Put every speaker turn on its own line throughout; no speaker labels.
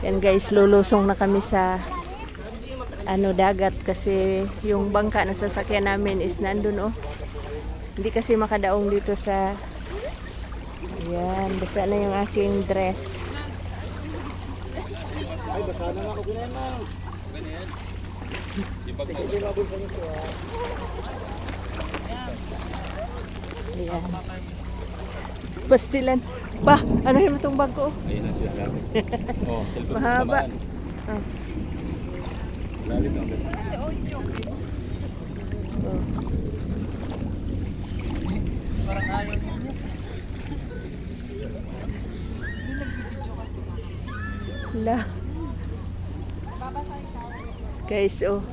Yan guys, lulusong na kami sa dagat kasi yung bangka na sasakyan namin is nandun oh. Hindi kasi makadaong dito sa ayan, basa na yung aking dress.
Ay, basa na ako kunin na.
Ayan. Pastilan. Ba, ano yung itong bag ko?
Ayun ang siya grabe. Oh, cellphone mo
Mahaba.
tamaan.
Oh.
Lalim lang.
Oh.
Parang ayaw niyo.
La. Guys, oh.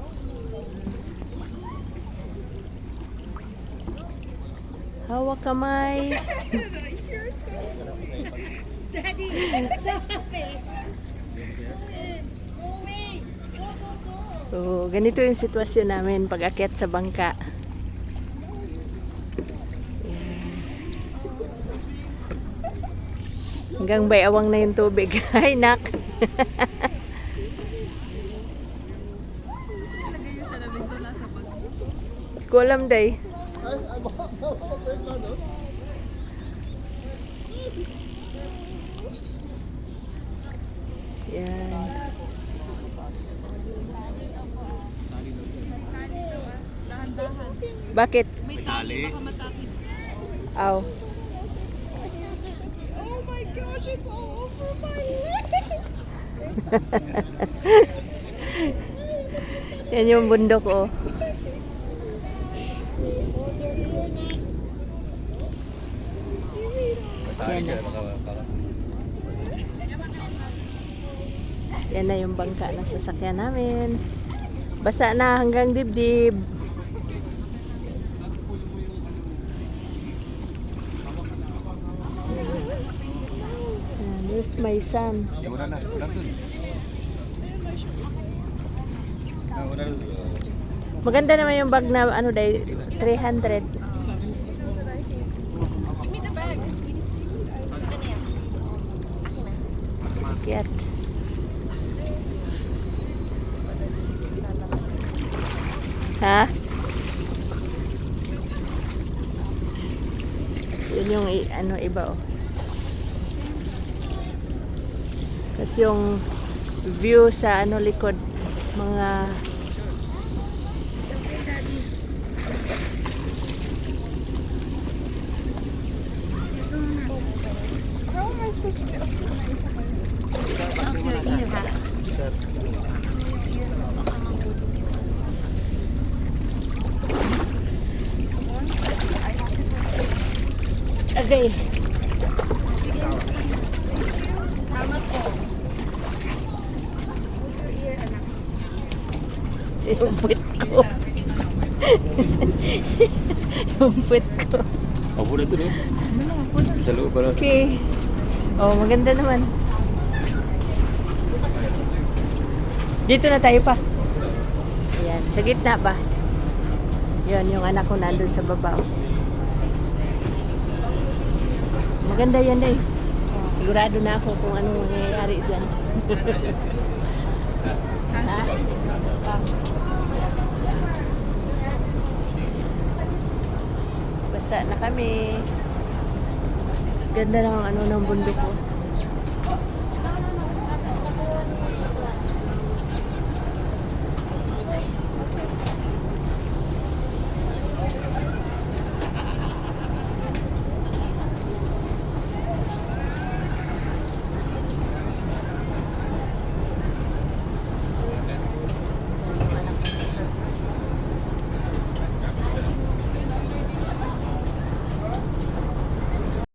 Hawak kamay.
Daddy, stop it. Go away. Go, go, go.
So, ganito yung sitwasyon namin pag akyat sa bangka. Hanggang bayawang na yung tubig. Ay, nak. Ko alam, day. Yan. Bakit?
May tali, baka matakit.
Aw.
Oh my gosh, it's all over my legs.
Yan yung bundok, oh.
Tayo kaya makakaka.
Yan na yung bangka na sasakyan namin. Basa na hanggang dibdib. Yan, there's my son.
Ya una na, una dun. Na una dun.
Maganda naman yung bag na ano dahil 300.
Give me the bag.
Kiyat. Ha? Yun yung iba oh. Kasi yung view sa likod mga
How am I supposed to get up here?
agay. Yung puwit ko. Yung puwit ko.
Opo na dun eh. Sa loob pala.
Okay. Oh, maganda naman. Dito na tayo pa. Ayan, sa gitna pa. Yun, yung anak ko nandun sa baba. Maganda yan eh. Sigurado na ako kung anong mangyayari dyan. Ha? Basta na kami. Ganda ng ng bundok ko.